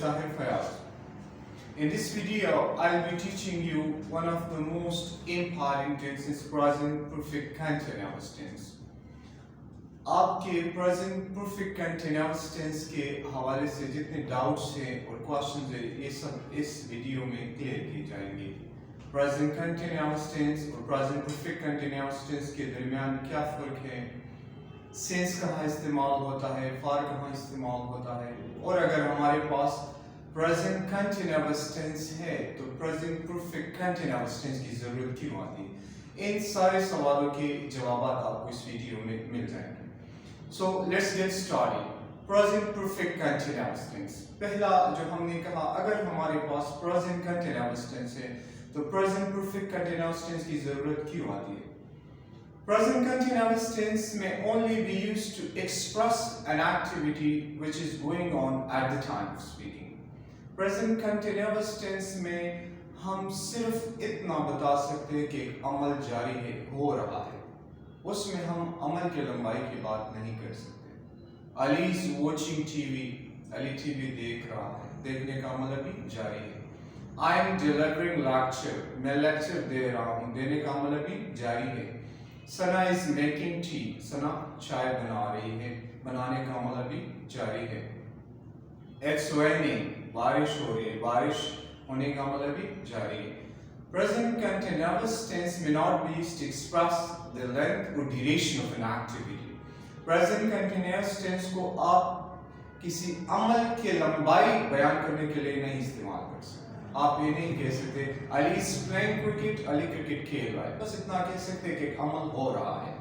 Tahir Fayaz. In this video, I'll be teaching you one of the most important tenses, present perfect continuous tense. आपके present perfect continuous tense के हवाले से जितने doubts हैं और questions हैं, ये सब इस video में clear किए जाएंगे. Present continuous tense और present perfect continuous tense के दरमियान क्या फ़र्क है, सेंस कहाँ इस्तेमाल होता है, फार कहाँ इस्तेमाल होता है, और अगर हमारे पास प्रेजेंट कंटिन्यूअस टेंस है तो प्रेजेंट परफेक्ट कंटिन्यूअस टेंस की ज़रूरत क्यों आती है, इन सारे सवालों के जवाब आपको इस वीडियो में मिल जाएंगे. So let's get started. Present perfect continuous tense, पहला जो हमने कहा, अगर हमारे पास प्रेजेंट कंटिन्यूअस टेंस है तो प्रेजेंट परफेक्ट कंटिन्यूअस टेंस की ज़रूरत क्यों आती है. Present continuous tense may only be used to express an activity which is going on at the time of speaking. Present continuous tense में हम सिर्फ इतना बता सकते हैं कि एक अमल जारी है, हो रहा है, उसमें हम अमल की लंबाई की बात नहीं कर सकते. Ali is watching TV, Ali TV देख रहा है, देखने का अमल अभी जारी है. I am delivering lecture, मैं लेक्चर दे रहा हूँ, देने का अमल अभी जारी है. Sana is making tea, सना चाय बना रही है, बनाने का अमल अभी जारी है. It's raining, बारिश हो रही है, बारिश होने का अमल अभी जारी है. Present continuous tense may not be used to express the length or duration of an activity. Present continuous tense को आप किसी अमल की लंबाई बयान करने के लिए नहीं इस्तेमाल कर सकते. आप ये नहीं कह सकते Ali is playing cricket, Ali cricket खेल रहा है, बस इतना कह सकते कि अमल हो रहा है,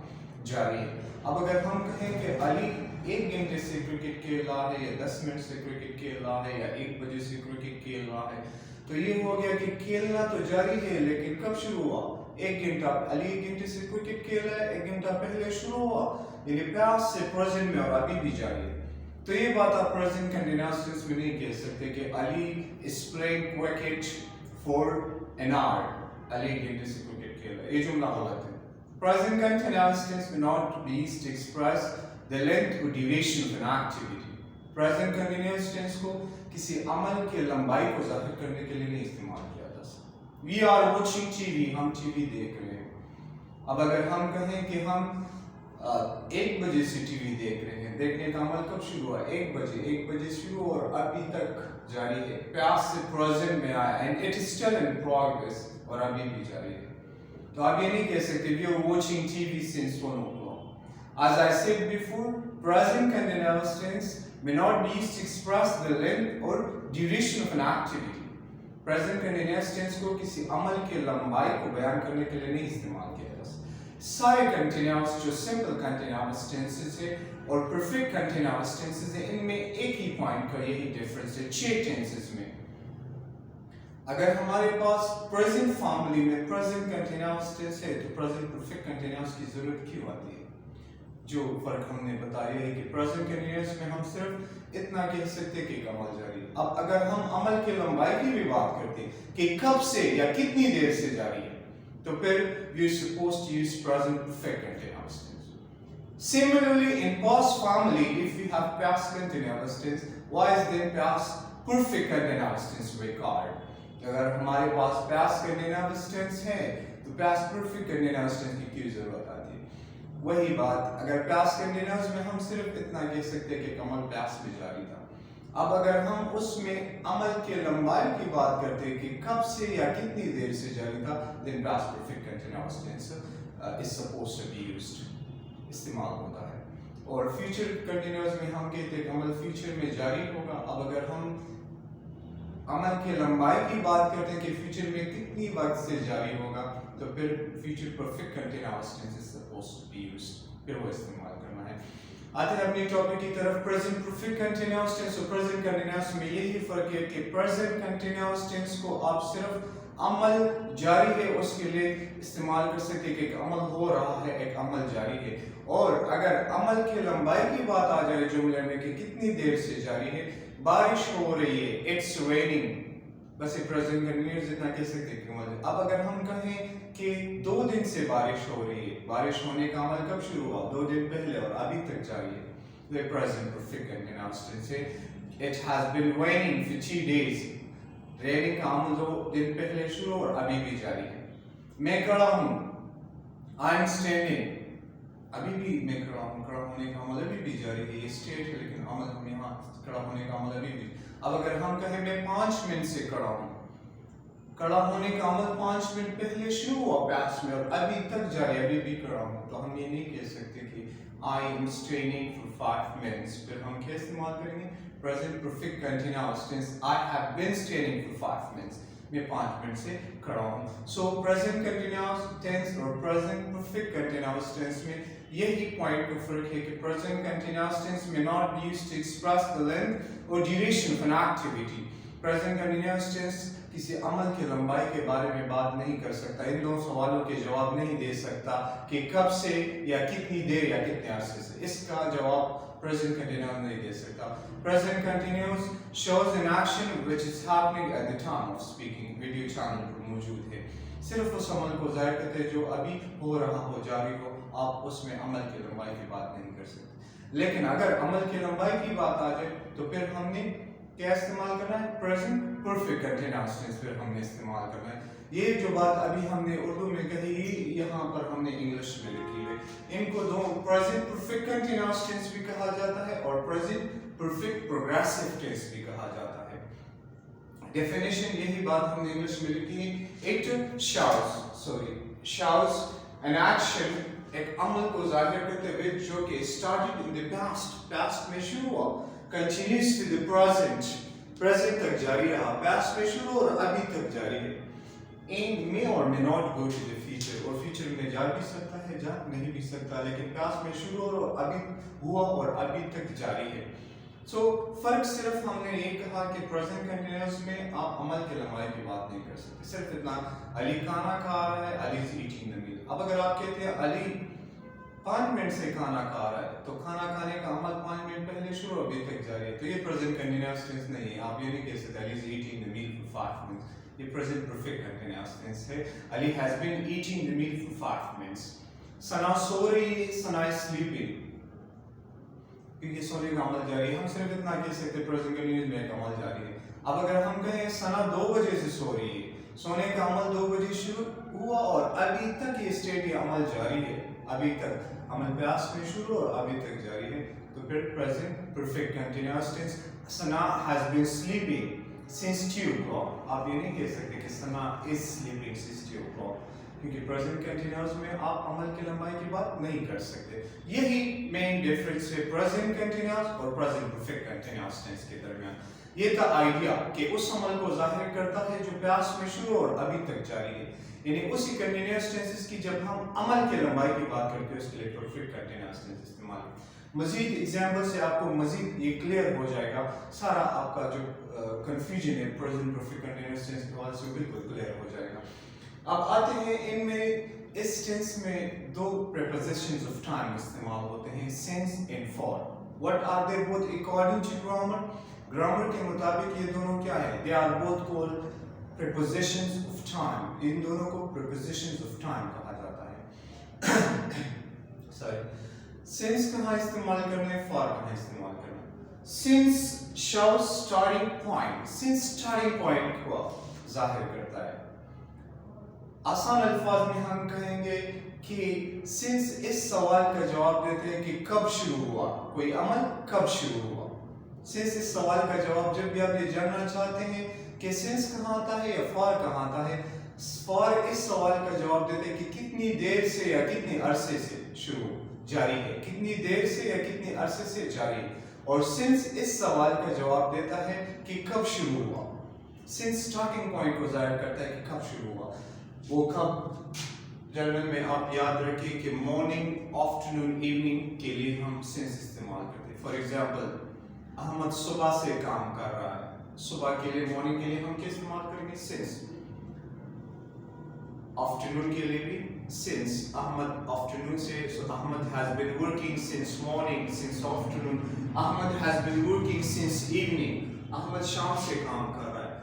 जारी है. अब अगर हम कहें कि अली 1 घंटे से क्रिकेट खेल रहा है या 10 मिनट से क्रिकेट खेल रहा है या 1 बजे से क्रिकेट खेल रहा है, तो ये हो गया कि खेलना तो जारी है, लेकिन कब शुरू हुआ. 1 घंटा, अली 1 घंटे से क्रिकेट खेल रहा है, 1 घंटा पहले शुरू हुआ, यानी पास्ट से प्रेजेंट में और अभी भी जारी है. तो ये बात आप प्रेजेंट कंटिन्यूअस टेंस में नहीं कह सकते कि Ali is playing cricket for an hour, Ali 1 घंटे से क्रिकेट खेल रहा है, ये जुमला गलत है. प्रेजेंट कंटिन्यूअस टेंस में not be used to express the length और duration of an activity. Present continuous tense को किसी अमल की लंबाई को जाहिर करने के लिए नहीं इस्तेमाल किया जा सकता. वी आर वॉचिंग टीवी, हम टीवी देख रहे हैं. अब अगर हम कहें कि हम 1 बजे से टीवी देख रहे हैं, देखने का अमल कब शुरू हुआ, 1 बजे शुरू और अभी तक जारी है, पास्ट से प्रेजेंट में आया, and it is still in progress, और अभी भी जारी है. तो आप ये नहीं कह सकते we are watching TV since 1 o'clock. As I said before, present continuous tense may not be used to express the length or duration of an activity. Present continuous tense को किसी अमल की लंबाई को बयान करने के लिए नहीं इस्तेमाल किया जा सकता. सारे कंटिन्यूअस जो सिंपल कंटिन्यूअस टेंसेस है और परफेक्ट कंटिन्यूअस टेंसेस है, इनमें एक ही पॉइंट का यही डिफरेंस है 6 टेंसेस में. अगर हमारे पास प्रेजेंट फॉर्मूले में प्रेजेंट कंटिन्यूअस टेंस है तो प्रेजेंट परफेक्ट कंटिन्यूअस की जरूरत क्यों आती है. जो फर्क हमने बताया है कि प्रेजेंट कंटिन्यूअस में हम सिर्फ इतना कह सकते कि अमल जारी है. अब अगर हम अमल की लंबाई की भी बात करते कि कब से या कितनी देर से जारी है, तो फिर we are supposed to use present perfect continuous tense. Similarly, in past formally, if we have past continuous tense, why is then past perfect continuous tense required? अगर हमारे पास past continuous tense है, तो past perfect continuous tense की क्यों जरूरत आती है. वही बात, अगर past continuous में हम सिर्फ इतना कह सकते कि अमल past में जारी था. अब अगर हम उसमें अमल के लंबाई की बात करते हैं कि कब से या कितनी देर से जारी था, then past perfect continuous tense is supposed to be used, इस्तेमाल होता है. और future continuous में हम कहते हैं कि अमल future में जारी होगा. अब अगर हम अमल के लंबाई की बात करते हैं कि future में कितनी वक्त से जारी होगा, तो फिर future perfect continuous tense is supposed to be used, फिर वो इस्तेमाल करना है. आते हैं अपने टॉपिक की तरफ. प्रेजेंट परफेक्ट कंटिन्यूअस टेंस और प्रेजेंट कंटिन्यूअस में यही फर्क है कि प्रेजेंट कंटिन्यूअस टेंस को आप सिर्फ अमल जारी है उसके लिए इस्तेमाल कर सकते कि एक अमल हो रहा है, एक अमल जारी है. और अगर अमल की लंबाई की बात आ जाए जुमले में कि कितनी देर से जारी है, बारिश हो रही है, इट्स रेनिंग, बस ये प्रेजेंट कंटिन्यूअस जितना कह सकते हैं. अब अगर हम कहें कि 2 दिन से बारिश हो रही है, बारिश होने का अमल कब शुरू हुआ, 2 दिन पहले और अभी तक जारी है, तो प्रेजेंट परफेक्ट कंटिन्यूअस टेंस है. It has been raining for 2 days. Raining का अमल 2 दिन पहले शुरू और अभी भी जारी है. मैं खड़ा हूँ. I am standing. अभी भी मैं खड़ा हूँ. खड़ा होने का अमल अभी भी जारी है. ये स्टेट है लेकिन अमल हम यहाँ खड़ा होने का अमल अभी भी. अब अगर हम कहें मैं 5 मिनट से खड़ा हूँ, खड़ा होने का अमल 5 मिनट पहले शुरू हुआ पास्ट में और अभी तक जारी, अभी भी खड़ा हूँ, तो हम ये नहीं कह सकते कि I am standing for 5 minutes. फिर हम क्या इस्तेमाल करेंगे? Present perfect continuous tense. I have been standing for 5 minutes. मैं 5 मिनट से खड़ा हूँ. So present continuous tense और present perfect continuous tense में यही पॉइंट का फर्क है कि present continuous tense may not be used to express the length or duration of an activity. Present continuous tense किसी अमल की लंबाई के बारे में बात नहीं कर सकता, इन दोनों सवालों के जवाब नहीं दे सकता कि कब से या कितनी देर या कितने अरसे से. इसका जवाब present continuous नहीं दे सकता. Present continuous shows an action which is happening at the time of speaking. Video channel पर मौजूद है. सिर्फ उस अमल को जाहिर करते हैं जो अभी हो रहा हो, जारी हो. आप उसमें अमल की लंबाई की बात नहीं कर सकते. लेकिन अगर अमल की लंबाई की बात आ जाए तो फिर हमने क्या इस्तेमाल करना है? प्रेजेंट परफेक्ट कंटीन्यूअस टेंस फिर हमने इस्तेमाल करना है. ये जो बात अभी हमने उर्दू में कही, यहाँ पर हमने इंग्लिश में लिखी है. इनको दो प्रेजेंट परफेक्ट कंटीन्यूअस टेंस भी कहा जाता है और प्रेजेंट परफेक्ट प्रोग्रेसिव टेंस भी कहा जाता है. डेफिनेशन यही बात हमने इंग्लिश में लिखी है. इट shows an action, एक अमल को जाहिर करते हुए जो कि started in the past में शुरू हुआ, continues to the present तक जारी रहा, past में शुरू और अभी तक जारी है. And may or may not go to the future, और future में जा भी सकता है, जा नहीं भी सकता, लेकिन past में शुरू और अभी हुआ और अभी तक जारी है. So फर्क सिर्फ हमने ये कहा कि present continuous में आप अमल की लंबाई की बात नहीं कर सकते. सिर्फ इतना, अली खाना खा रहा है, Ali is eating the meal. अब अगर आप कहते हैं अली 5 मिनट से खाना खा रहा है, तो खाना खाने का अमल 5 मिनट पहले शुरू अभी तक जारी है, तो ये प्रेजेंट कंटीन्यूअस टेंस नहीं है. आप ये नहीं कह सकते Ali is eating the meal for 5 minutes. ये प्रेजेंट परफेक्ट कंटीन्यूअस टेंस है. Ali has been eating the meal for 5 minutes. Sana सो रही है, सना इज स्लीपिंग, क्योंकि सोने का अमल जारी है. हम सिर्फ इतना कह सकते प्रेजेंट कंटीन्यूअस में अमल जारी है. अब अगर हम कहें सना 2 बजे से सो रही है, सोने का अमल 2 बजे शुरू हुआ और अभी तक ये स्टेट ये अमल जारी है. अभी तक अमल पास्ट में शुरू और अभी तक जारी है, तो फिर present perfect continuous tense. Sana has been sleeping since 2 o'clock. आप ये नहीं कह सकते कि सना इज स्लीपिंग सिंस 2 o'clock, क्योंकि प्रेजेंट कंटीन्यूअस में आप अमल की लंबाई की बात नहीं कर सकते. यही मेन डिफरेंस है प्रेजेंट कंटीन्यूअस और प्रेजेंट परफेक्ट कंटीन्यूअस टेंस के दरमियान. ये था आइडिया कि उस अमल को जाहिर करता है जो पास्ट में शुरू और अभी तक जारी है, यानी उसी कंटीन्यूअस टेंसेस की जब हम अमल की लंबाई की बात करते हैं उसके लिए परफेक्ट कंटीन्यूअस टेंस इस्तेमाल. मजीद एग्जांपल से आपको मजीद ये क्लियर हो जाएगा, सारा आपका जो कंफ्यूजन है प्रेजेंट परफेक्ट कंटीन्यूअस टेंस के हवाले से बिल्कुल क्लियर हो जाएगा. अब आते हैं इनमें, इस टेंस में 2 prepositions of time इस्तेमाल होते हैं, since and for. What are they both according to grammar? Grammar के मुताबिक ये दोनों क्या है? They are both called prepositions of time. इन दोनों को prepositions of time कहा जाता है. Sorry. Since कहाँ इस्तेमाल करना है, for कहाँ इस्तेमाल करना है? Since shows starting point. Since starting point को जाहिर करता है. आसान अल्फाज में हम कहेंगे कि since इस सवाल का जवाब देते हैं कि कब शुरू हुआ, कोई अमल कब शुरू हुआ. since इस सवाल का जवाब जब भी आप ये जानना चाहते हैं कि since कहाँ आता है या for कहाँ आता है, for इस सवाल का जवाब देते हैं कि कितनी देर से या कितने अरसे से शुरू जारी है, कितनी देर से या कितने अरसे से जारी है. और since इस सवाल का जवाब देता है कि कब शुरू हुआ. since स्टार्टिंग पॉइंट को जाहिर करता है कि कब शुरू हुआ. वो कब जर्नल में आप याद रखिए कि मॉर्निंग, आफ्टरनून, इवनिंग के लिए हम since इस्तेमाल करते हैं. फॉर एग्जांपल, अहमद सुबह से काम कर रहा है, सुबह के लिए मॉर्निंग के लिए हम क्या इस्तेमाल करेंगे? since. आफ्टरनून के लिए भी since. अहमद आफ्टरनून से, so Ahmad has been working since morning, since afternoon. Ahmad has been working since evening. Ahmad शाम से काम कर रहा है.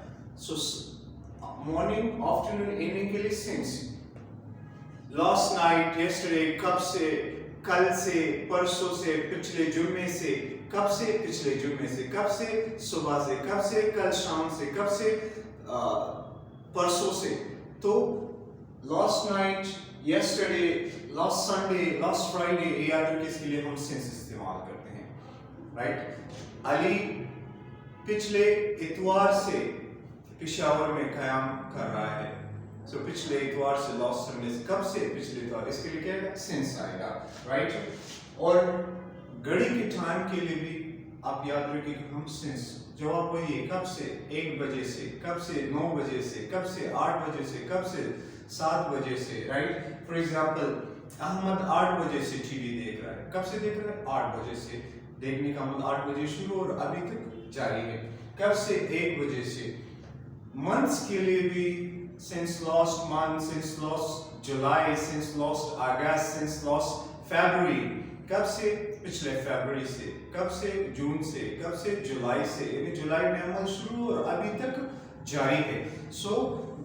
so morning, afternoon, evening के लिए since. last night, yesterday, कब से, कल से, परसों से, पिछले जुम्मे से, کب سے پچھلے جمعے سے, کب سے صبح سے, کب سے کل شام سے, کب سے پرسوں سے. تو last night, yesterday, last Sunday, last Friday, یہ یاد رکھیں اس کے لیے ہم سینس استعمال کرتے ہیں, رائٹ. علی پچھلے اتوار سے پشاور میں قیام کر رہا ہے. سو پچھلے اتوار سے, لاسٹ سنڈے سے, کب سے پچھلے اتوار, اس کے لیے کیا ہے سینس آئے گا, رائٹ. اور گھڑی کے ٹائم کے لیے بھی آپ یاد رکھیں کہ ہم سینس, جواب وہی ہے, کب سے 1 بجے سے, کب سے 9 بجے سے, کب سے 8 بجے سے, کب سے 7 بجے سے, رائٹ. فار ایگزامپل احمد 8 بجے سے ٹی وی دیکھ رہا ہے. کب سے دیکھ رہا ہے؟ 8 بجے سے. دیکھنے کا مطلب 8 بجے شروع اور ابھی تک جاری ہے. کب سے 1 بجے سے. منتھس کے لیے بھی since last month, since last July, since last August, since last February. کب سے؟ پچھلے فیبروری سے. کب سے؟ جون سے. کب سے؟ جولائی سے. یعنی جولائی میں عمل شروع اور ابھی تک جاری ہے. سو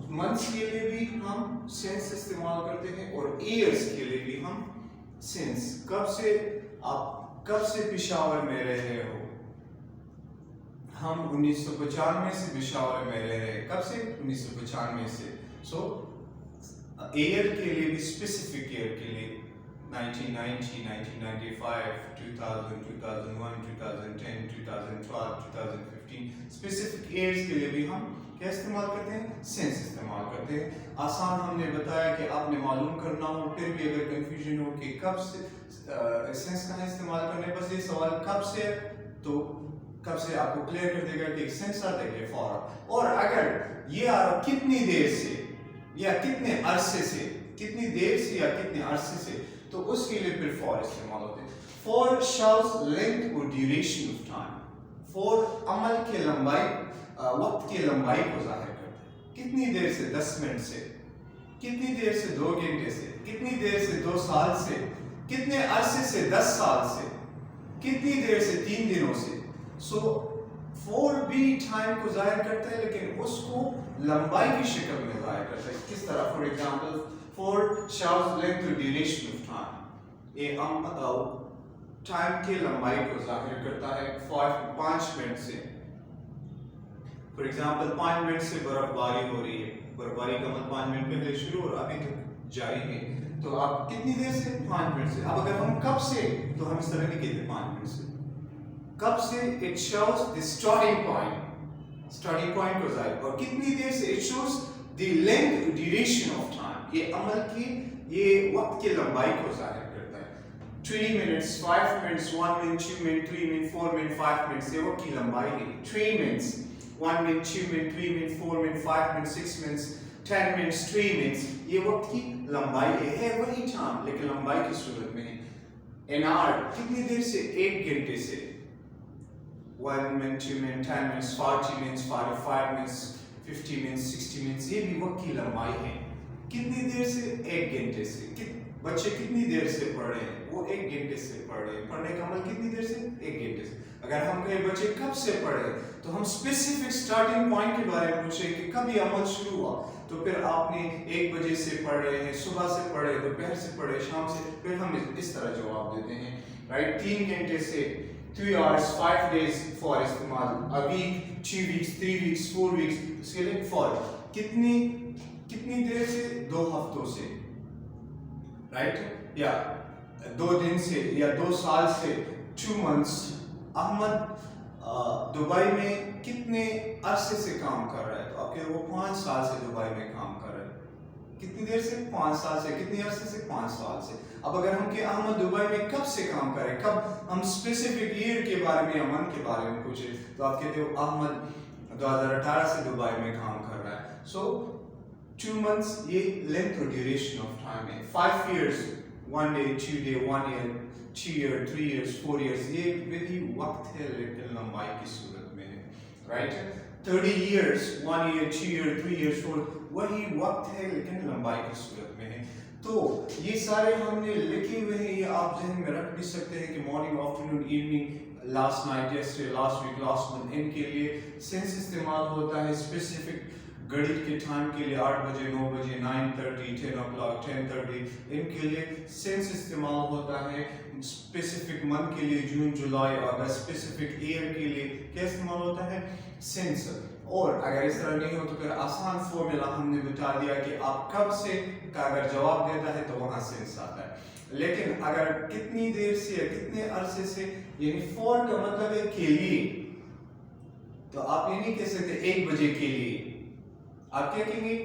منتھس کے لیے بھی ہم سینس استعمال کرتے ہیں اور ایئرس کے لیے بھی ہم سینس. کب سے آپ کب سے پشاور میں رہ رہے ہو؟ ہم 1995 سے پشاور میں رہ رہے ہیں. کب سے؟ 1995 سے. سو ایئر کے لیے بھی اسپیسیفک ایئر کے لیے 1990, 1995, 2000, 2001, 2010, 2012, 2015 اسپیسیفک ایئرس کے لیے بھی ہم کیا استعمال کرتے ہیں؟ سینس استعمال کرتے ہیں. آسان ہم نے بتایا کہ آپ نے معلوم کرنا ہو, پھر بھی اگر کنفیوژن ہو کہ کب سے سینس کہاں استعمال کرنے, بس یہ سوال کب سے, تو کب سے آپ کو کلیئر کر دے گا کہ سینس آتا ہے کہ فوراً. اور اگر یہ آ رہا کتنی دیر سے یا کتنے عرصے سے, کتنی دیر سے یا کتنے عرصے سے, تو اس کے لیے پھر فور استعمال ہوتے ہیں. فور شاؤز لینتھ اور ڈیوریشن آف ٹائم. فور عمل کی لمبائی, وقت کی لمبائی کو ظاہر کرتا ہے. کتنی دیر سے؟ 10 منٹ سے. کتنی دیر سے؟ 2 گھنٹے سے. کتنی دیر سے؟ 2 سال سے. کتنے عرصے سے؟ 10 سال سے. کتنی دیر سے؟ 3 دنوں سے. سو فور بھی ٹائم کو ظاہر کرتا ہے لیکن اس کو لمبائی کی شکل میں ظاہر کرتا ہے. کس طرح؟ فار ایگزامپل فور شاؤز لینتھ اور ڈیوریشن آف ٹائم. یہ ٹائم کی لمبائی کو ظاہر کرتا ہے 5 منٹ سے. فار ایگزامپل 5 منٹ سے برف باری ہو رہی ہے. برف باری کا مطلب 5 منٹ پہلے شروع اور ابھی تک جاری ہے. تو آپ کتنی دیر سے؟ 5 منٹ سے. اب اگر ہم کب سے, تو ہم اس طرح نہیں کہتے 5 منٹ سے. کب سے؟ it shows the starting point کو ظاہر. اور کتنی دیر سے؟ it shows the length duration of time. یہ عمل کی, یہ وقت کی لمبائی کو ظاہر کرتا ہے. 3 minutes, 5 minutes, 1 minute, 2 minute, 3 minute, 4 minute, 5 minutes, یہ وقت کی لمبائی ہے. 3 minutes, 1 minute, 2 minute, 3 minute, 4 minute, 5 minutes, 6 minutes, 10 minutes, 3 minutes, یہ وقت کی لمبائی ہے. وہی ٹائم لیکن لمبائی کی صورت میں ہے. an hour, کتنی دیر سے؟ 1 گھنٹے سے. 1 minute, 2 minute, 10 minutes, 40 minutes, 45 minutes, 50 minutes, 60 minutes, یہ بھی وقت کی لمبائی ہے. کتنی دیر سے؟ 1 گھنٹے سے. بچے کتنی دیر سے پڑھ رہے ہیں؟ وہ 1 گھنٹے سے پڑھ رہے ہیں. پڑھنے کا عمل کتنی دیر سے؟ 1 گھنٹے سے. اگر ہم کہیں بچے کب سے پڑھے, تو ہم اسپیسیفک سٹارٹنگ پوائنٹ کے بارے میں پوچھیں کہ کب یہ عمل شروع ہوا. تو پھر آپ نے 1 بجے سے پڑھ رہے ہیں, صبح سے پڑھے, دوپہر سے پڑھے, شام سے, پھر ہم اس طرح جواب دیتے ہیں, رائٹ. 3 گھنٹے سے, 3 hours, 5 days فور استعمال. a week, 2 weeks, 3 weeks, 4 weeks, اس کے لیے فور. کتنی دیر سے؟ 2 ہفتوں سے, رائٹ. یا 2 دن سے, یا 2 سال سے, 2 months. احمد دبئی میں کتنے عرصے سے کام کر رہا ہے؟ تو آپ کہتے ہیں وہ 5 سال سے دبئی میں کام کر رہا ہے. کتنی دیر سے؟ 5 سال سے. کتنے عرصے سے؟ 5 سال سے. اب اگر ہم کہ احمد دبئی میں کب سے کام کرے, کب, ہم اسپیسیفک ایئر کے بارے میں یا منتھ کے بارے میں پوچھے, تو آپ کہتے ہو احمد 2018 سے دبئی میں کام کر رہا ہے. سو 2 months, یہ لینتھ اور ڈیوریشن آف ٹائم ہے. 5 years, 1 day, 2 day, 1 year, 2 year, 3 years, 4 years, یہ وہی وقت ہے لیکن لمبائی کی صورت میں ہے, right. 30 years, 1 year, 2 year, 3 years, 4, وہی وقت ہے لیکن لمبائی کی صورت میں ہے. تو یہ سارے ہم نے لکھے ہوئے ہیں, یہ آپ ذہن میں رکھ بھی سکتے ہیں کہ morning, afternoon, evening, last night, yesterday, last week, last month, ان کے لیے سینس استعمال ہوتا ہے. اسپیسیفک घड़ी के टाइम के लिए 8 बजे, 9 बजे, 9:30, 10 o'clock, 10:30, इनके लिए सिंस इस्तेमाल होता है। स्पेसिफिक मंथ के लिए जून, जुलाई, अगस्त, स्पेसिफिक ईयर के लिए क्या इस्तेमाल होता है? सिंस। और अगर इस तरह नहीं हो तो फिर आसान फॉर्मूला हमने बता दिया कि आप कब से का अगर जवाब देता है तो वहां सिंस आता है। लेकिन अगर कितनी देर से या कितने अरसे से, यानी फॉर का मतलब है के लिए, तो आप ये नहीं कह सकते 1 बजे के लिए, आप क्या कहेंगे?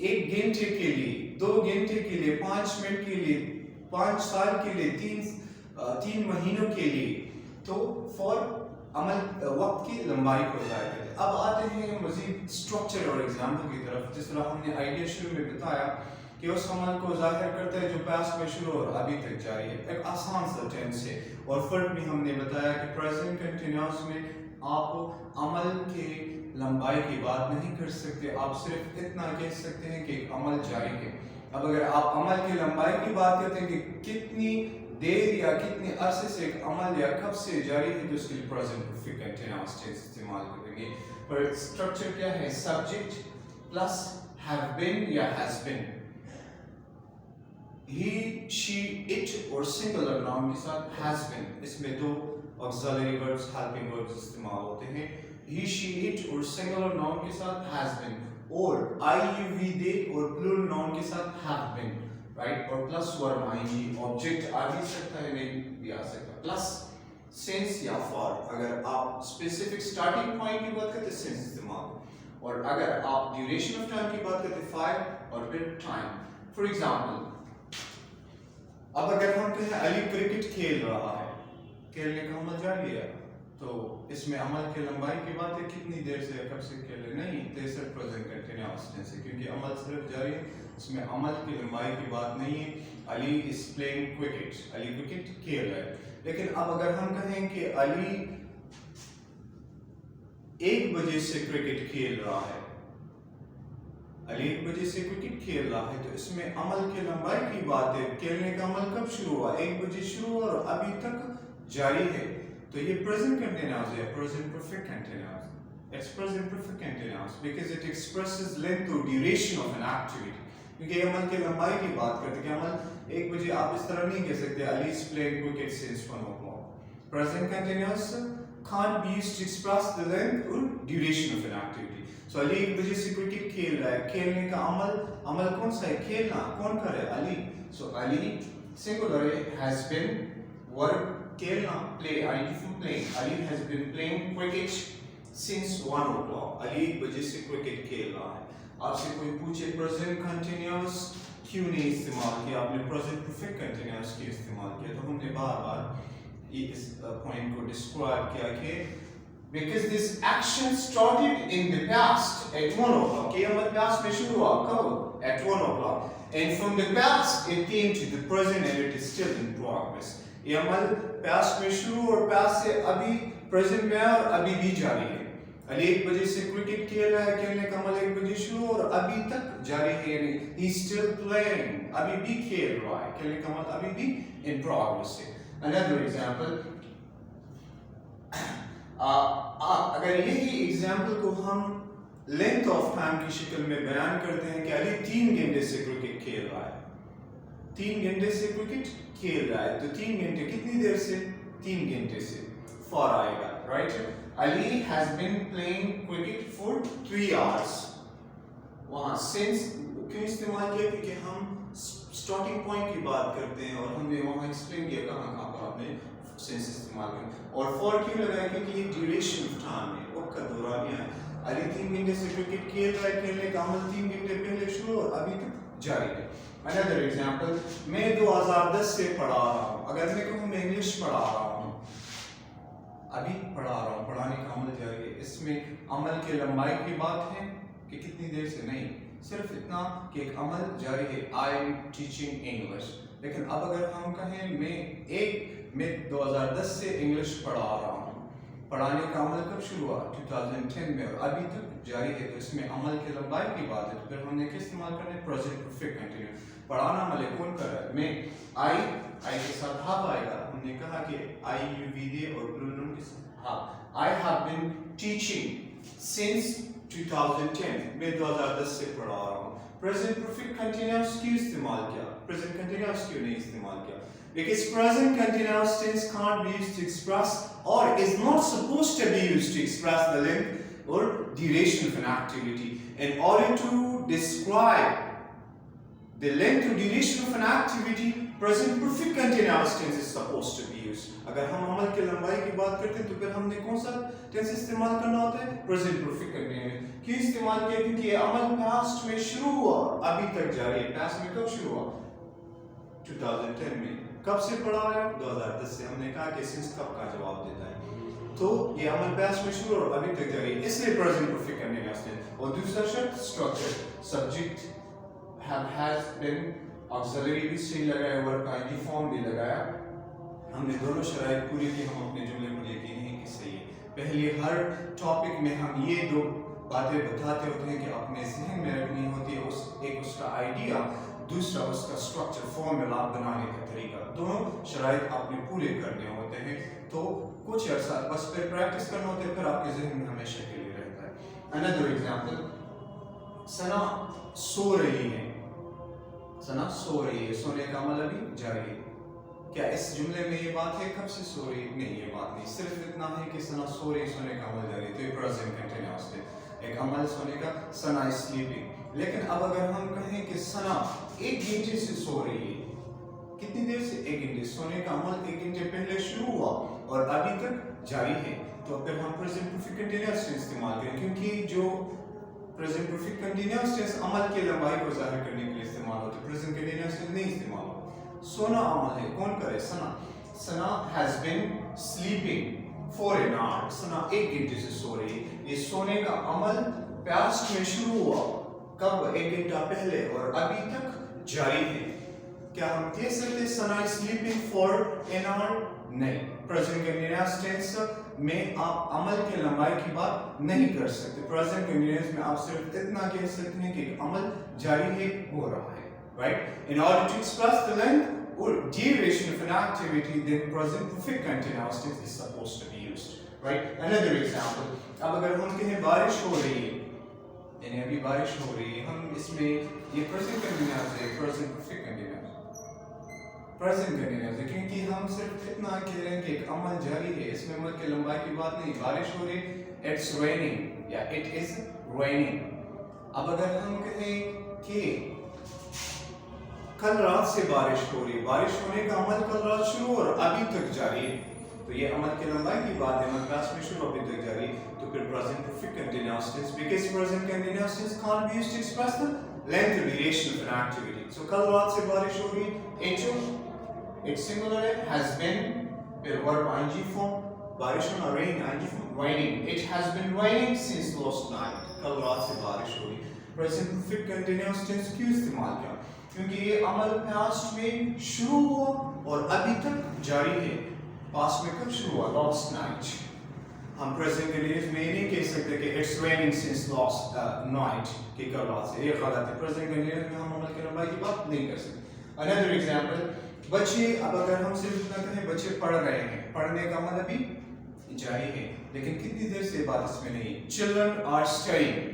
1 घंटे के लिए, 2 घंटे के लिए, 5 मिनट के लिए, 5 साल के लिए, 3 महीनों के लिए। तो फॉर अमल वक्त की लंबाई को ज़ाहिर करते हैं। अब आते हैं मजीद स्ट्रक्चर और एग्जाम्पल की तरफ। जिस तरह हमने आइडिया शुरू में बताया कि उस अमल को जाहिर करता है जो पास्ट में शुरू और अभी तक जारी है, एक आसान सा टेंस है। और फर्क भी हमने बताया कि प्रेजेंट कंटिन्यूअस में आप अमल के लंबाई की बात नहीं कर सकते, आप सिर्फ इतना कह सकते हैं कि एक अमल जारी है। अब अगर आप अमल की लंबाई की बात करते हैं कि कितनी देर या कितने अरसे से एक अमल या कब से जारी है, तो उसके लिए प्रेजेंट परफेक्ट कंटीन्यूअस टेंस इस्तेमाल करेंगे। पर स्ट्रक्चर क्या है? सब्जेक्ट प्लस हैव बीन या has been. He, she, it और सिंगुलर नाउन के साथ हैज बीन, इसमें 2 ऑक्सिलरी वर्ब्स, हेल्पिंग वर्ब्स इस्तेमाल होते हैं। ही, शी, इट और सिंगुलर नाउन के साथ हैज बीन, और आई, यू, वी, दे और प्लूरल नाउन के साथ हैव बीन, राइट। और प्लस वर्ब आईएनजी, ऑब्जेक्ट आ भी सकता है, नहीं भी आ सकता, प्लस सिंस या फॉर। अगर आप स्पेसिफिक स्टार्टिंग पॉइंट की बात करते हैं सिंस इस्तेमाल, और अगर आप ड्यूरेशन ऑफ टाइम की बात करते हैं 5 और फिर टाइम। फॉर एग्जांपल, अब अगर हम कहें अली क्रिकेट खेल रहा है, खेलने का अमल जारी है, तो इसमें अमल की लंबाई की बात है, कितनी देर से कब से खेले, नहीं, सिर्फ प्रेजेंट कंटीन्यूअस टेंस है, क्योंकि अमल सिर्फ जारी है, इसमें अमल की लंबाई की बात नहीं है। Ali is playing cricket, Ali cricket खेल रहा है। लेकिन अब अगर हम कहें कि अली 1 बजे से क्रिकेट खेल रहा है, अली 1 बजे से क्रिकेट खेल रहा है, तो इसमें अमल की लंबाई की बात है। खेलने का अमल कब शुरू हुआ? 1 बजे शुरू हुआ और अभी तक जारी है, तो ये प्रेजेंट कंटीन्यूअस है, present perfect continuous. It's present perfect continuous because it expresses length or duration of an activity. क्योंकि अमल की लंबाई की बात करते हैं कि अमल 1 बजे, आप इस तरह नहीं कह सकते Ali is playing cricket since 1 o'clock. Present continuous can't be used to express the length or duration of an activity. So Ali 1 बजे से क्रिकेट खेल रहा है, खेलने का अमल कौन सा है? खेलना। कौन कर रहा है? Ali. So Ali singular has been verb खेलना, play, ing from playing. Ali has been playing cricket since 1 o'clock. Ali 1 बजे से क्रिकेट खेल रहा है। आपसे कोई पूछे प्रेजेंट कंटीन्यूअस क्यों नहीं इस्तेमाल किया, आपने प्रेजेंट परफेक्ट कंटीन्यूअस क्यों इस्तेमाल किया, तो हमने बार-बार इस पॉइंट को डिस्क्राइब किया कि because this action started in the past at 1 o'clock. ये अमल past में शुरू हुआ कब? At 1 o'clock. And from the past it came to the present and it is still in progress. ये अमल past में शुरू और past से अभी present में और अभी भी जारी है। अली 1 बजे से क्रिकेट खेल रहा है, खेलने का अमल 1 बजे शुरू और अभी तक जारी है, यानी he still playing, अभी भी खेल रहा है, खेलने का अमल अभी भी in progress है। Another example, अगर यही एग्जाम्पल को हम लेंथ ऑफ टाइम की शक्ल में बयान करते हैं कि अली 3 घंटे से क्रिकेट खेल रहा है, 3 घंटे से क्रिकेट खेल रहा है, तो 3 घंटे कितनी देर से? 3 घंटे से फॉर आएगा, right. Ali has been playing cricket for 3 hours. वहां सिंस क्यों इस्तेमाल किया? क्योंकि हम स्टार्टिंग पॉइंट की बात करते हैं और हमने वहां एक्सप्लेन किया कहां पर आपने सिंस इस्तेमाल किया। और फॉर क्यों लगाया? क्योंकि ये ड्यूरेशन ऑफ टाइम है, वक्त का दौरानिया है। अली 3 घंटे से क्रिकेट खेल रहा है, खेलने का अमल 3 घंटे पहले शुरू और अभी तक जारी है। अनदर एग्जांपल, मैं 2010 से पढ़ा रहा हूँ। अगर मैं कहूँ मैं इंग्लिश पढ़ा रहा हूँ, अभी पढ़ा रहा हूँ, पढ़ाने का अमल जारी है, इसमें अमल की लंबाई की बात है कि कितनी देर से, नहीं, सिर्फ इतना कि एक अमल जारी है, आई एम टीचिंग इंग्लिश। लेकिन अब अगर हम कहें मैं 2010 से इंग्लिश पढ़ा रहा हूँ, पढ़ाने का अमल कब शुरू हुआ? 2010 में और अभी तक जारी है, तो इसमें अमल की लंबाई की बात है, तो फिर हमने क्या इस्तेमाल करना है? Present perfect continuous. पढ़ाना अमल कौन कर रहा है? मैं। आई के साथ हाफ आएगा, हमने कहा कि आई, यू, वी, दे और प्लूरल के साथ have. I have been teaching since 2010 میں 2010 سے پڑھا رہا ہوں. Present perfect continuous کیوں استعمال کیا؟ Present continuous کیوں نہیں استعمال کیا؟ Because present continuous tense can't be used to express or is not supposed to be used to express the length or duration of an activity. In order to describe the length or duration of an activity, present perfect continuous tense is supposed to be used. اگر ہم عمل کی لمبائی کی بات کرتے ہیں تو پھر ہم نے کون سا ٹینس استعمال کرنا ہوتا ہے؟ present perfect continuous. کیوں استعمال کیا؟ کیونکہ یہ عمل past میں شروع ہوا ابھی تک جاری ہے. past میں کب شروع ہوا؟ 2010 میں. کب سے پڑھا ہے؟ 2010 سے. ہم نے کہا کہ since کب کا جواب دیتا ہے. تو یہ عمل past میں شروع اور ابھی تک جاری ہے، اس لیے present perfect continuous tense. اور دوسرا شرط structure. subject has been auxiliary بھی صحیح لگایا، verb کا ing form بھی لگایا. ہم نے دونوں شرائط پوری کی. ہم اپنے جملے پر یقین ہے کہ صحیح ہے. پہلے ہر ٹاپک میں ہم یہ دو باتیں بتاتے ہوتے ہیں کہ اپنے ذہن میں رکھنی ہوتی ہے. ایک اس کا آئیڈیا، دوسرا اس کا اسٹرکچر فارمولا بنانے کا طریقہ. دونوں شرائط آپ نے پورے کرنے ہوتے ہیں. تو کچھ عرصہ بس پھر پریکٹس کرنا ہوتا ہے، پھر آپ کے ذہن میں ہمیشہ کے لیے رہتا ہے. another example. ثنا سو رہی ہے. ثنا سو رہی ہے. سونے کا عمل ابھی جاری ہے. کیا اس جملے میں یہ بات ہے کب سے سو رہی؟ نہیں، یہ بات نہیں. صرف اتنا ہے کہ ثنا سو رہی، سونے کا عمل جاری ہے. تو یہ present continuous ہے. ایک عمل سونے کا، ثنا is sleeping. لیکن اب اگر ہم کہیں کہ ثنا 1 گھنٹے سے سو رہی ہے، کتنی دیر سے؟ 1 گھنٹے. سونے کا عمل 1 گھنٹے پہلے شروع ہوا اور ابھی تک جاری ہے. تو پھر ہم present perfect continuous tense استعمال کریں، کیونکہ جو present perfect continuous tense عمل کی لمبائی کو ظاہر کرنے کے لیے استعمال ہوتا ہے، present continuous tense نہیں استعمال ہوتا. سونا عمل ہے، کون کرے؟ ثنا. ثنا has been sleeping for an hour. ثنا 1 گھنٹے سے سو رہی ہے. یہ سونے کا عمل past میں شروع ہوا کب؟ 1 گھنٹہ پہلے اور ابھی تک جاری ہے. کیا ہم کہہ سکتے ثنا is sleeping for an hour؟ نہیں. present continuous tense میں آپ عمل کی لمبائی کی بات نہیں کر سکتے. present continuous میں آپ صرف اتنا کہہ سکتے ہیں کہ عمل جاری ہے، ہو رہا ہے. Right? In order to express the length or duration of an activity, then present perfect continuous tense is supposed to be used. Right? Another example. اب اگر ہم کہیں بارش ہو رہی ہے، یعنی ابھی بارش ہو رہی ہے، ہم اس میں یہ present continuous ہے، present perfect continuous. present continuous ہے کیونکہ ہم صرف اتنا کہہ رہے ہیں کہ ایک عمل جاری ہے. اس میں عمل کی لمبائی کی بات نہیں. بارش ہو رہی ہے، it's raining یا it is raining. اب اگر ہم کہیں کہ کل رات سے بارش ہو رہی ہے، بارش ہونے کا عمل کل رات شروع اور ابھی تک جاری ہے. تو یہ عمل کی لمبائی کی بات ہے، عمل پاسٹ میں شروع ابھی تک جاری ہے. تو پھر present perfect continuous tense, because present continuous tense can't be used to express the length or duration of an activity. So کل رات سے بارش ہو رہی ہے. It singular ہے، has been پھر verb ing form. بارش ہونا rain ing form raining. It has been raining since last night. کل رات سے بارش ہو رہی ہے. present perfect continuous tense کیوں استعمال کیا؟ کیونکہ یہ عمل past میں شروع ہوا اور ابھی تک جاری ہے. past میں کب شروع ہوا؟ last night. ہم present continuous میں یہ نہیں کہہ سکتے کہ it's raining since last night کہ کل رات سے. یہ غلط ہے. present continuous میں ہم عمل کی لمبائی کی بات نہیں کر سکتے. another example. بچے، اب اگر ہم صرف اتنا کہیں بچے پڑھ رہے ہیں، پڑھنے کا عمل ابھی جاری ہے، لیکن کتنی دیر سے بات اس میں نہیں. children are studying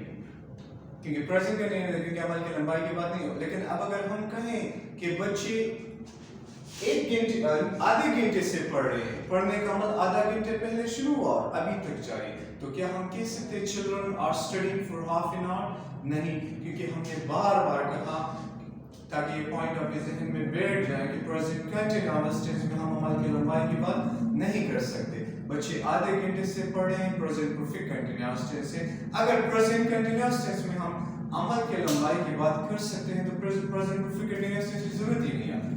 کیونکہ present continuous ہے، کیونکہ عمل کی لمبائی کی بات نہیں ہو. لیکن اب اگر ہم کہیں کہ بچے 1 گھنٹے آدھے گھنٹے سے پڑھ رہے ہیں، پڑھنے کا عمل آدھا گھنٹے پہلے شروع ہوا اور ابھی تک جاری ہے، تو کیا ہم کہہ سکتے children are studying for half an hour؟ نہیں، کیونکہ ہم نے بار بار کہا تاکہ یہ پوائنٹ آپ کے ذہن میں بیٹھ جائے کہ present continuous tense میں ہم عمل کی لمبائی کی بات نہیں کر سکتے. بچے آدھے گھنٹے سے پڑھ رہے ہیں، present perfect continuous tense ہے. اگر present continuous tense میں ہم عمل کی لمبائی کی بات کر سکتے ہیں تو present perfect continuous tense کی ضرورت ہی نہیں آتی.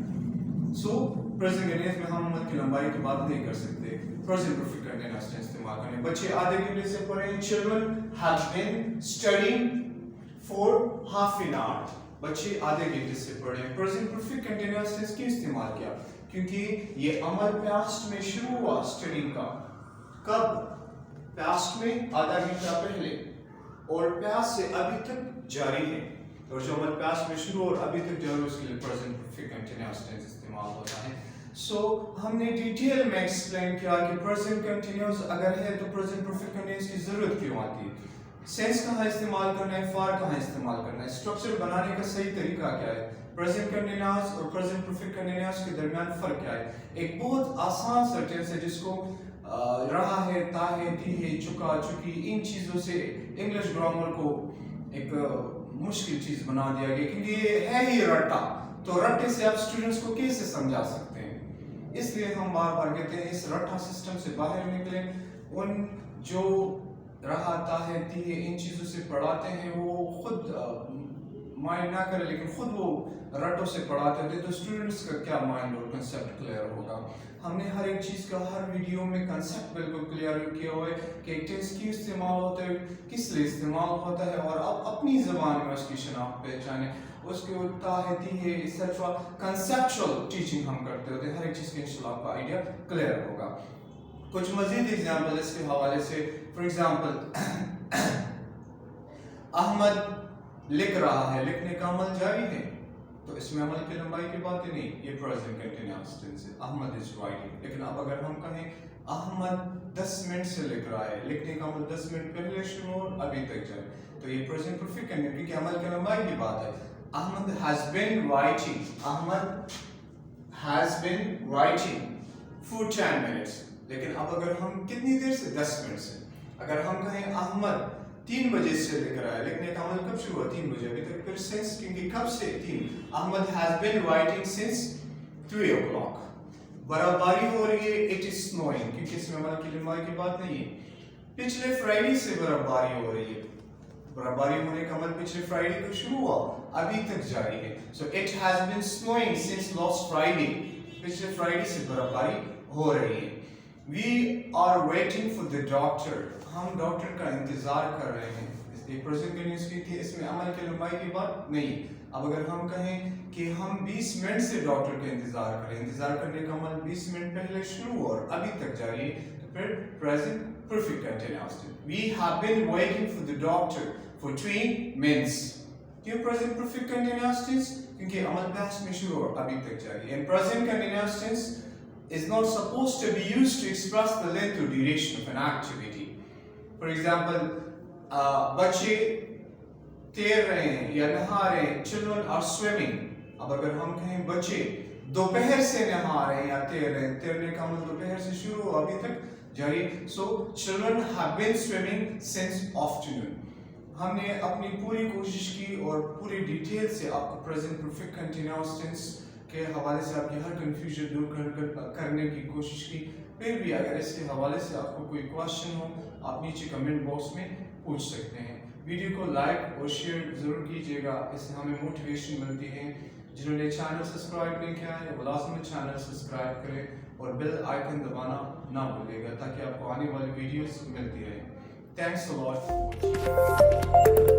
So present continuous میں ہم عمل کی لمبائی کی بات نہیں کر سکتے. present perfect continuous tense استعمال کریں. بچے آدھے گھنٹے سے پڑھ رہے ہیں. children have been studying for half an hour. بچے آدھے گھنٹے سے پڑھ رہے ہیں. present perfect continuous tense کیوں استعمال کیا؟ کیونکہ یہ عمل past میں شروع ہوا studying کا. کب؟ past میں آدھا گھنٹہ پہلے اور past سے ابھی تک جاری ہے. اور جو عمل past میں شروع اور ابھی تک جاری اس کے لیے present perfect continuous tense استعمال ہوتا ہے. So ہم نے ڈیٹیل میں ایکسپلین کیا کہ present continuous اگر ہے تو present perfect continuous کی ضرورت کیوں آتی ہے. सेंस कहाँ इस्तेमाल करना है, फार कहाँ इस्तेमाल करना है, स्ट्रक्चर बनाने का सही तरीका क्या है, प्रेजेंट कंटीन्यूअस और प्रेजेंट परफेक्ट कंटीन्यूअस के दरमियान फर्क क्या है। एक बहुत आसान सा टेंस है जिसको रहा है, ता है, दी है, चुका, चुकी, इन चीज़ों से इंग्लिश ग्रामर को एक मुश्किल चीज़ बना दिया गया, क्योंकि ये है ही रट्टा, तो रट्टे से आप स्टूडेंट्स को कैसे समझा सकते हैं। इसलिए हम बार बार कहते हैं इस रट्टा सिस्टम से बाहर निकलें। उन जो रहा, ता है, दी है, इन चीज़ों से पढ़ाते हैं वो खुद माइंड ना करें, लेकिन खुद वो रटों से पढ़ाते थे, तो स्टूडेंट्स का क्या माइंड और कंसेप्ट क्लियर होगा। हमने हर एक चीज़ का हर वीडियो में कंसेप्ट बिल्कुल क्लियर किया हुआ है कि टेंस क्यों इस्तेमाल होता है, किस लिए इस्तेमाल होता है, और आप अपनी ज़बान में उसकी शनाख्त पहचाने, उसके ताहती है एक्सेट्रा कंसेप्चुअल टीचिंग हम करते होते हैं। हर एक चीज़ के इंशाल्लाह आपका आइडिया क्लियर होगा। कुछ मज़ीद एग्जाम्पल इसके हवाले से, फॉर एग्जाम्पल अहमद लिख रहा है, लिखने का अमल जारी है, तो इसमें अमल की लंबाई की बात ही नहीं, ये प्रेजेंट कंटीन्यूअस टेंस है। Ahmad is writing. लेकिन अब अगर हम कहें अहमद 10 मिनट से लिख रहा है, लिखने का अमल 10 मिनट पहले शुरू और अभी तक जाए, तो ये प्रेजेंट परफेक्ट कंटीन्यूअस की अमल की लंबाई की बात है। Ahmad has been writing, Ahmad has been writing for 10 minutes. लेकिन अब अगर हम कितनी देर से, 10 मिनट से, अगर हम कहें अहमद 3 बजे से लिख रहा है, लिखने का अमल कब शुरू हुआ, 3 बजे, अभी तक फिर सिंस, क्योंकि कब से 3, Ahmad has been writing since 3 o'clock। बर्फबारी हो रही है, इट इज स्नोइंग, क्योंकि इसमें अमल की लंबाई की बात नहीं है। पिछले फ्राइडे से बर्फबारी हो रही है, बर्फबारी होने का अमल पिछले फ्राइडे को शुरू हुआ, अभी तक जारी है। So it has been snowing since last Friday, पिछले फ्राइडे से बर्फबारी हो रही है। We are waiting for the doctor, हम डॉक्टर का इंतजार कर रहे हैं। इसलिए प्रेजेंट कंटीन्यूअस की थी, इसमें अमल की लंबाई की बात नहीं। अब अगर हम कहें कि हम 20 मिनट से डॉक्टर का इंतजार करें, इंतजार करने का अमल 20 मिनट पहले शुरू और अभी तक जारी है, तो फिर present perfect continuous. We have been waiting for the doctor for 3 minutes। क्यों प्रेजेंट परफेक्ट कंटीन्यूअस टेंस? क्योंकि अमल पास्ट में शुरू और अभी तक जारी है। Present continuous tense is not supposed to be used to express the length or duration of an activity. For example, बच्चे तैर रहे हैं या नहा रहे हैं, children are swimming। अब अगर हम कहें बच्चे दोपहर से नहा रहे हैं या तैर रहे हैं, तैरने का मतलब दोपहर से शुरू हो अभी तक जारी। So children have been swimming since afternoon। हमने अपनी पूरी कोशिश की और पूरी डिटेल से आपको प्रेजेंट परफेक्ट कंटीन्यूअस टेंस के हवाले से आपकी हर कंफ्यूजन दूर करने की कोशिश की। फिर भी अगर इसके हवाले से आपको कोई क्वेश्चन हो, आप नीचे कमेंट बॉक्स में पूछ सकते हैं। वीडियो को लाइक और शेयर ज़रूर कीजिएगा, इससे हमें मोटिवेशन मिलती है। जिन्होंने चैनल सब्सक्राइब नहीं किया है वो लाज़िम चैनल सब्सक्राइब करें और बेल आइकन दबाना ना भूलिएगा, ताकि आपको आने वाली वीडियोस मिलती रहे। Thanks a lot.